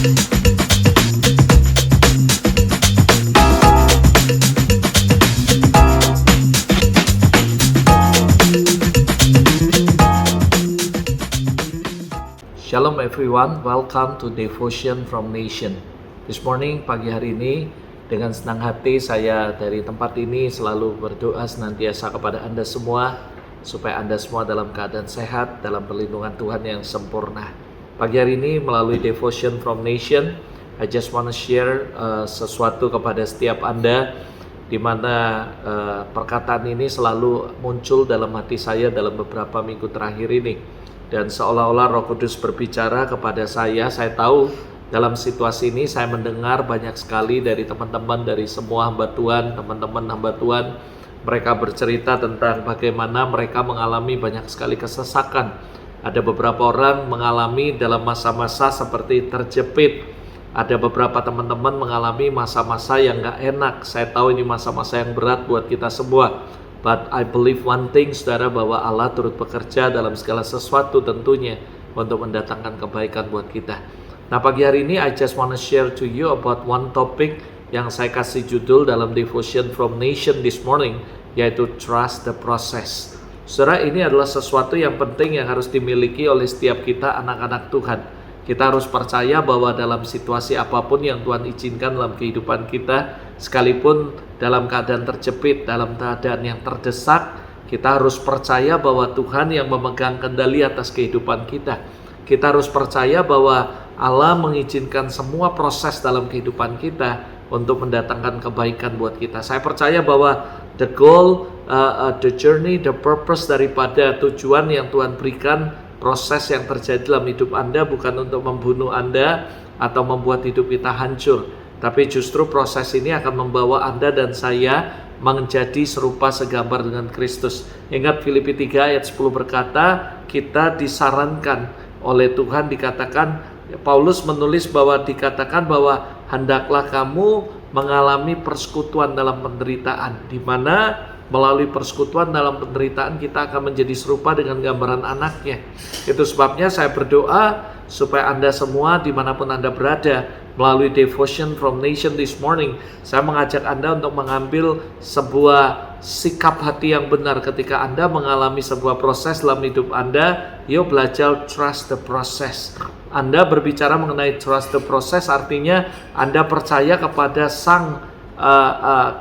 Shalom everyone, welcome to Devotion from Nation. This morning, pagi hari ini, dengan senang hati saya dari tempat ini selalu berdoa senantiasa kepada Anda semua, supaya Anda semua dalam keadaan sehat, dalam perlindungan Tuhan yang sempurna. Pagi hari ini melalui Devotion from Nation, I just want to share sesuatu kepada setiap Anda, di mana perkataan ini selalu muncul dalam hati saya dalam beberapa minggu terakhir ini. Dan seolah-olah Roh Kudus berbicara kepada saya tahu dalam situasi ini saya mendengar banyak sekali dari teman-teman, dari semua hamba Tuhan, teman-teman hamba Tuhan. Mereka bercerita tentang bagaimana mereka mengalami banyak sekali kesesakan. Ada beberapa orang mengalami dalam masa-masa seperti terjepit. Ada beberapa teman-teman mengalami masa-masa yang gak enak. Saya tahu ini masa-masa yang berat buat kita semua. But I believe one thing, saudara, bahwa Allah turut bekerja dalam segala sesuatu tentunya untuk mendatangkan kebaikan buat kita. Nah, pagi hari ini I just want to share to you about one topic yang saya kasih judul dalam Devotion from Nation this morning, yaitu Trust the Process. Saudara, ini adalah sesuatu yang penting yang harus dimiliki oleh setiap kita anak-anak Tuhan. Kita harus percaya bahwa dalam situasi apapun yang Tuhan izinkan dalam kehidupan kita, sekalipun dalam keadaan terjepit, dalam keadaan yang terdesak, kita harus percaya bahwa Tuhan yang memegang kendali atas kehidupan kita. Kita harus percaya bahwa Allah mengizinkan semua proses dalam kehidupan kita untuk mendatangkan kebaikan buat kita. Saya percaya bahwa the goal, the journey, the purpose daripada tujuan yang Tuhan berikan, proses yang terjadi dalam hidup Anda bukan untuk membunuh Anda atau membuat hidup kita hancur, tapi justru proses ini akan membawa Anda dan saya menjadi serupa segambar dengan Kristus. Ingat Filipi 3 ayat 10 berkata, kita disarankan oleh Tuhan, dikatakan, Paulus menulis bahwa dikatakan bahwa hendaklah kamu mengalami persekutuan dalam penderitaan, di mana melalui persekutuan dalam penderitaan kita akan menjadi serupa dengan gambaran anaknya. Itu sebabnya saya berdoa supaya Anda semua dimanapun Anda berada, melalui Devotion from Nation this morning, saya mengajak Anda untuk mengambil sebuah sikap hati yang benar ketika Anda mengalami sebuah proses dalam hidup Anda. Yuk belajar trust the process. Anda berbicara mengenai trust the process, artinya Anda percaya kepada Sang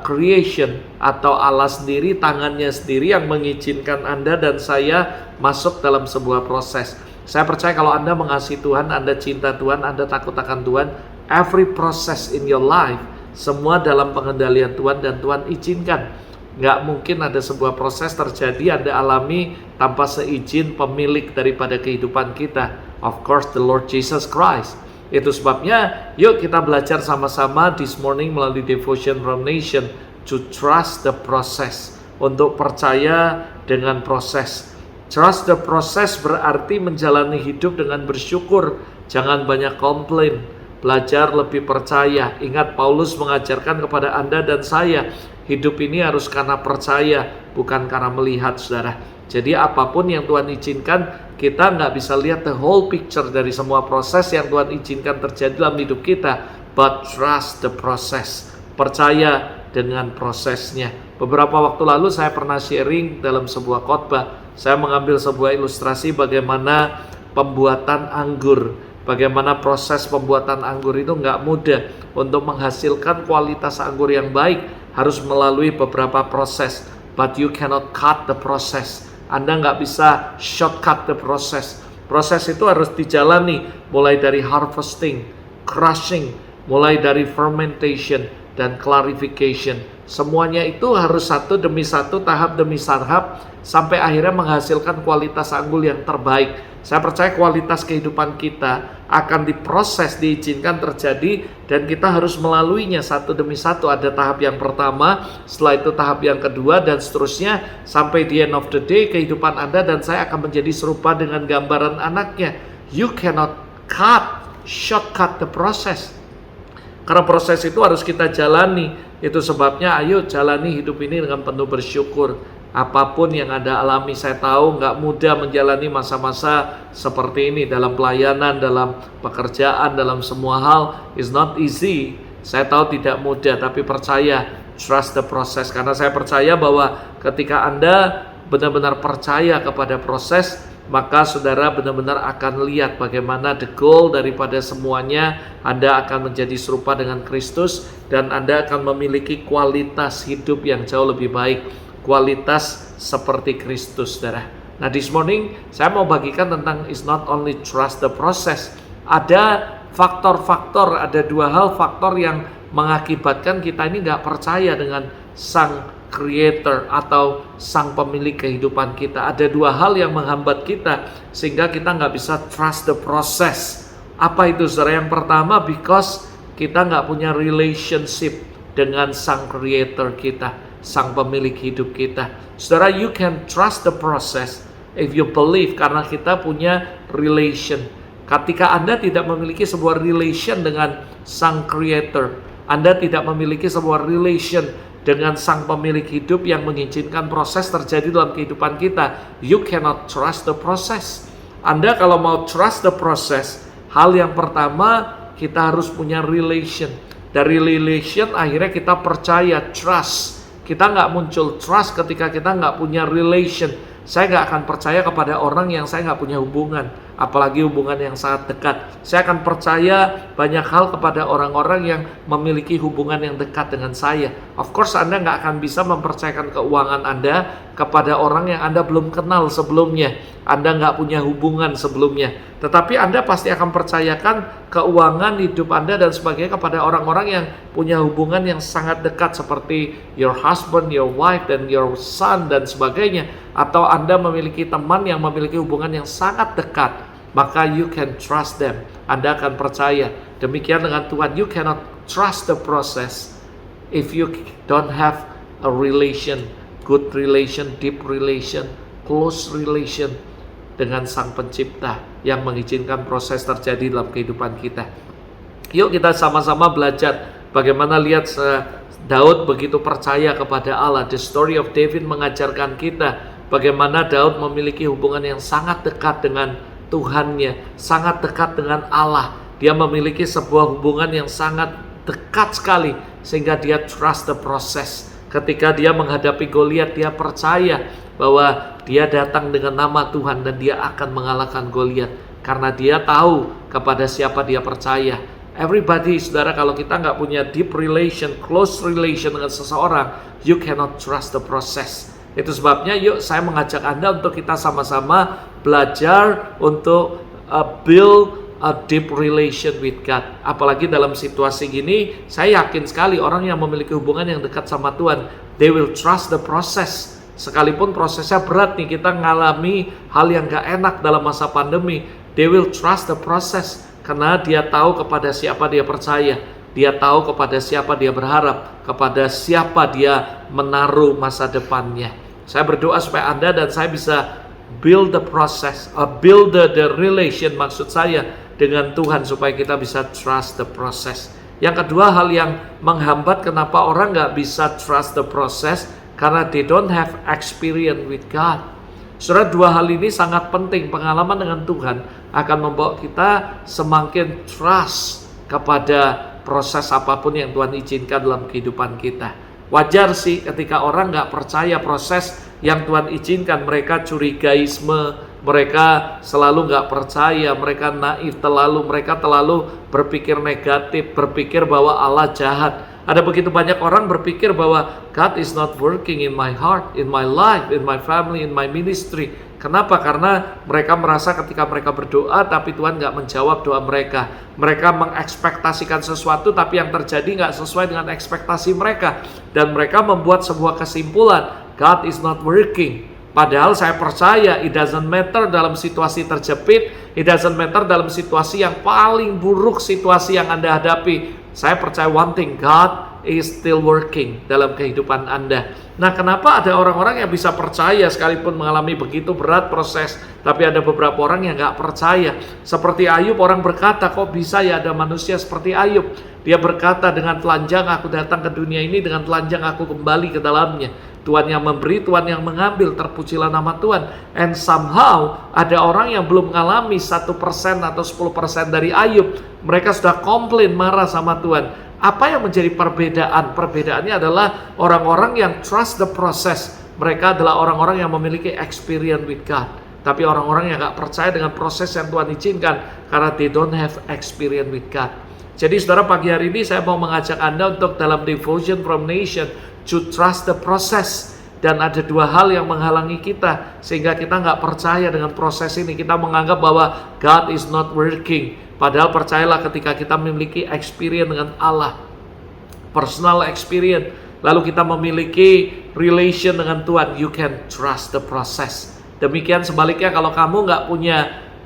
creation atau Allah sendiri, tangannya sendiri yang mengizinkan Anda dan saya masuk dalam sebuah proses. Saya percaya kalau Anda mengasihi Tuhan, Anda cinta Tuhan, Anda takut akan Tuhan, every process in your life, semua dalam pengendalian Tuhan dan Tuhan izinkan. Nggak mungkin ada sebuah proses terjadi Anda alami tanpa seizin pemilik daripada kehidupan kita, of course the Lord Jesus Christ. Itu sebabnya yuk kita belajar sama-sama this morning melalui Devotion from Nation to trust the process, untuk percaya dengan proses. Trust the process berarti menjalani hidup dengan bersyukur, jangan banyak komplain, belajar lebih percaya. Ingat Paulus mengajarkan kepada Anda dan saya, hidup ini harus karena percaya, bukan karena melihat, saudara. Jadi apapun yang Tuhan izinkan, kita nggak bisa lihat the whole picture dari semua proses yang Tuhan izinkan terjadi dalam hidup kita, but trust the process, percaya dengan prosesnya. Beberapa waktu lalu saya pernah sharing dalam sebuah khotbah, saya mengambil sebuah ilustrasi bagaimana pembuatan anggur, bagaimana proses pembuatan anggur itu nggak mudah. Untuk menghasilkan kualitas anggur yang baik harus melalui beberapa proses, but you cannot cut the process. Anda nggak bisa shortcut the process. Proses itu harus dijalani mulai dari harvesting, crushing, mulai dari fermentation dan clarification. Semuanya itu harus satu demi satu, tahap demi tahap, sampai akhirnya menghasilkan kualitas anggur yang terbaik. Saya percaya kualitas kehidupan kita akan diproses, diizinkan terjadi, dan kita harus melaluinya satu demi satu. Ada tahap yang pertama, setelah itu tahap yang kedua, dan seterusnya sampai di end of the day kehidupan Anda dan saya akan menjadi serupa dengan gambaran anaknya. You cannot shortcut the process, karena proses itu harus kita jalani. Itu sebabnya ayo jalani hidup ini dengan penuh bersyukur, apapun yang Anda alami. Saya tahu nggak mudah menjalani masa-masa seperti ini dalam pelayanan, dalam pekerjaan, dalam semua hal. It's not easy. Saya tahu tidak mudah, tapi percaya, trust the process. Karena saya percaya bahwa ketika Anda benar-benar percaya kepada proses, maka saudara benar-benar akan lihat bagaimana the goal daripada semuanya. Anda akan menjadi serupa dengan Kristus dan Anda akan memiliki kualitas hidup yang jauh lebih baik, kualitas seperti Kristus, saudara. Nah, this morning saya mau bagikan tentang it's not only trust the process. Ada faktor-faktor, ada dua hal faktor yang mengakibatkan kita ini nggak percaya dengan Sang Creator atau Sang Pemilik kehidupan kita. Ada dua hal yang menghambat kita sehingga kita nggak bisa trust the process. Apa itu, saudara? Yang pertama, because kita nggak punya relationship dengan Sang Creator kita, Sang Pemilik hidup kita. Saudara, you can trust the process if you believe, karena kita punya relation. Ketika Anda tidak memiliki sebuah relation dengan Sang Creator, Anda tidak memiliki sebuah relation dengan Sang Pemilik hidup yang mengizinkan proses terjadi dalam kehidupan kita, you cannot trust the process. Anda kalau mau trust the process, hal yang pertama kita harus punya relation. Dari relation akhirnya kita percaya, trust. Kita nggak muncul trust ketika kita nggak punya relation. Saya nggak akan percaya kepada orang yang saya nggak punya hubungan, apalagi hubungan yang sangat dekat. Saya akan percaya banyak hal kepada orang-orang yang memiliki hubungan yang dekat dengan saya. Of course, Anda nggak akan bisa mempercayakan keuangan Anda kepada orang yang Anda belum kenal sebelumnya. Anda nggak punya hubungan sebelumnya. Tetapi Anda pasti akan percayakan keuangan hidup Anda dan sebagainya kepada orang-orang yang punya hubungan yang sangat dekat, seperti your husband, your wife, dan your son, dan sebagainya. Atau Anda memiliki teman yang memiliki hubungan yang sangat dekat, maka you can trust them. Anda akan percaya. Demikian dengan Tuhan. You cannot trust the process if you don't have a relation, good relation, deep relation, close relation dengan Sang Pencipta yang mengizinkan proses terjadi dalam kehidupan kita. Yuk kita sama-sama belajar bagaimana lihat Daud begitu percaya kepada Allah. The story of David mengajarkan kita bagaimana Daud memiliki hubungan yang sangat dekat dengan Tuhannya, sangat dekat dengan Allah. Dia memiliki sebuah hubungan yang sangat dekat sekali sehingga dia trust the process. Ketika dia menghadapi Goliat, dia percaya bahwa dia datang dengan nama Tuhan dan dia akan mengalahkan Goliat karena dia tahu kepada siapa dia percaya. Everybody, saudara, kalau kita nggak punya deep relation, close relation dengan seseorang, you cannot trust the process. Itu sebabnya yuk saya mengajak Anda untuk kita sama-sama belajar untuk build a deep relation with God. Apalagi dalam situasi gini, saya yakin sekali orang yang memiliki hubungan yang dekat sama Tuhan, they will trust the process. Sekalipun prosesnya berat nih, kita ngalami hal yang gak enak dalam masa pandemi, they will trust the process. Karena dia tahu kepada siapa dia percaya, dia tahu kepada siapa dia berharap, kepada siapa dia menaruh masa depannya. Saya berdoa supaya Anda dan saya bisa build the process, build the relation, maksud saya, dengan Tuhan, supaya kita bisa trust the process. Yang kedua, hal yang menghambat kenapa orang gak bisa trust the process, karena they don't have experience with God. Saudara, dua hal ini sangat penting. Pengalaman dengan Tuhan akan membawa kita semakin trust kepada proses apapun yang Tuhan izinkan dalam kehidupan kita. Wajar sih ketika orang gak percaya proses yang Tuhan izinkan, mereka curigaisme, mereka selalu gak percaya, mereka naif, mereka terlalu berpikir negatif, berpikir bahwa Allah jahat. Ada begitu banyak orang berpikir bahwa God is not working in my heart, in my life, in my family, in my ministry. Kenapa? Karena mereka merasa ketika mereka berdoa tapi Tuhan gak menjawab doa mereka. Mereka mengekspektasikan sesuatu tapi yang terjadi gak sesuai dengan ekspektasi mereka. Dan mereka membuat sebuah kesimpulan, God is not working. Padahal saya percaya it doesn't matter dalam situasi terjepit, it doesn't matter dalam situasi yang paling buruk, situasi yang Anda hadapi. Saya percaya one thing, God is still working dalam kehidupan Anda. Nah, kenapa ada orang-orang yang bisa percaya sekalipun mengalami begitu berat proses, tapi ada beberapa orang yang nggak percaya. Seperti Ayub, orang berkata, kok bisa ya ada manusia seperti Ayub? Dia berkata, dengan telanjang aku datang ke dunia ini, dengan telanjang aku kembali ke dalamnya. Tuhan yang memberi, Tuhan yang mengambil, terpujilah nama Tuhan. And somehow ada orang yang belum mengalami 1% atau 10% dari Ayub. Mereka sudah komplain, marah sama Tuhan. Apa yang menjadi perbedaan? Perbedaannya adalah orang-orang yang trust the process. Mereka adalah orang-orang yang memiliki experience with God. Tapi orang-orang yang gak percaya dengan proses yang Tuhan izinkan, karena they don't have experience with God. Jadi saudara, pagi hari ini saya mau mengajak Anda untuk dalam Devotion from Nation to trust the process. Dan ada dua hal yang menghalangi kita sehingga kita nggak percaya dengan proses ini. Kita menganggap bahwa God is not working. Padahal percayalah, ketika kita memiliki experience dengan Allah, personal experience, lalu kita memiliki relation dengan Tuhan, you can trust the process. Demikian sebaliknya, kalau kamu nggak punya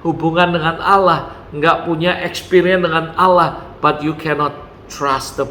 hubungan dengan Allah, nggak punya experience dengan Allah, but you cannot trust the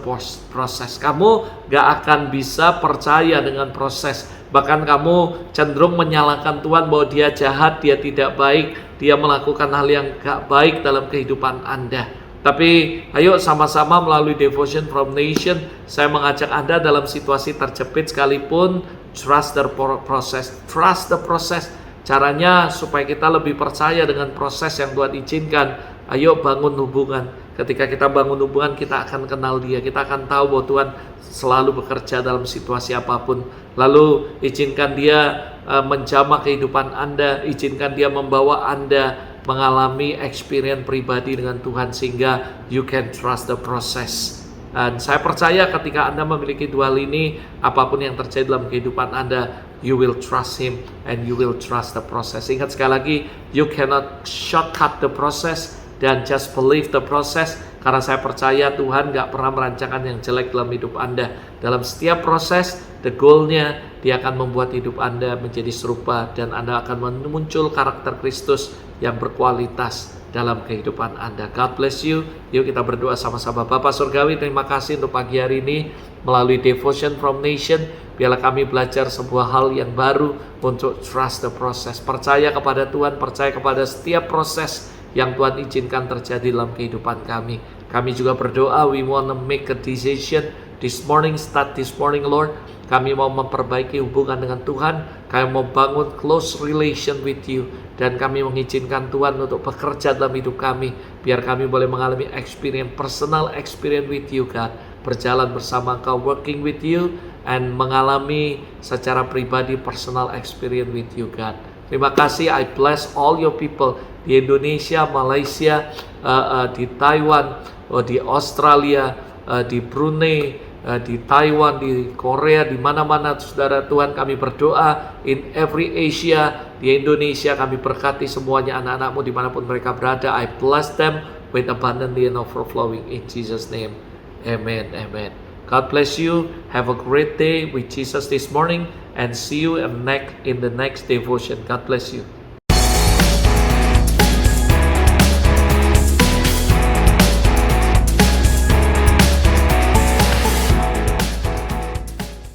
process. Kamu nggak akan bisa percaya dengan proses. Bahkan kamu cenderung menyalahkan Tuhan bahwa dia jahat, dia tidak baik, dia melakukan hal yang gak baik dalam kehidupan Anda. Tapi ayo sama-sama melalui Devotion from Nation, saya mengajak Anda dalam situasi terjepit sekalipun, trust the process. Trust the process. Caranya supaya kita lebih percaya dengan proses yang Tuhan izinkan. Ayo bangun hubungan. Ketika kita bangun hubungan, kita akan kenal dia. Kita akan tahu bahwa Tuhan selalu bekerja dalam situasi apapun. Lalu izinkan dia menjamah kehidupan Anda. Izinkan dia membawa Anda mengalami experience pribadi dengan Tuhan, sehingga you can trust the process. Dan saya percaya ketika Anda memiliki dua hal ini, apapun yang terjadi dalam kehidupan Anda, you will trust Him and you will trust the process. Ingat sekali lagi, you cannot shortcut the process dan just believe the process. Karena saya percaya Tuhan gak pernah merancangkan yang jelek dalam hidup Anda. Dalam setiap proses, the goal-nya dia akan membuat hidup Anda menjadi serupa, dan Anda akan muncul karakter Kristus yang berkualitas dalam kehidupan Anda. God bless you. Yuk kita berdoa sama-sama. Bapa Surgawi, terima kasih untuk pagi hari ini melalui Devotion from Nation. Biarlah kami belajar sebuah hal yang baru untuk trust the process. Percaya kepada Tuhan, percaya kepada setiap proses yang Tuhan izinkan terjadi dalam kehidupan kami. Kami juga berdoa, we want to make a decision this morning, start this morning, Lord. Kami mau memperbaiki hubungan dengan Tuhan. Kami mau bangun close relation with you. Dan kami mengizinkan Tuhan untuk bekerja dalam hidup kami. Biar kami boleh mengalami experience, personal experience with you, God. Berjalan bersama Engkau, working with you, and mengalami secara pribadi personal experience with you, God. Terima kasih, I bless all your people di Indonesia, Malaysia, di Taiwan, di Australia, di Brunei, di Taiwan, di Korea, di mana-mana saudara Tuhan, kami berdoa in every Asia, di Indonesia kami berkati semuanya anak-anakmu dimanapun mereka berada. I bless them with abundantly and overflowing in Jesus' name. Amen, amen. God bless you. Have a great day with Jesus this morning, and see you in the next devotion. God bless you.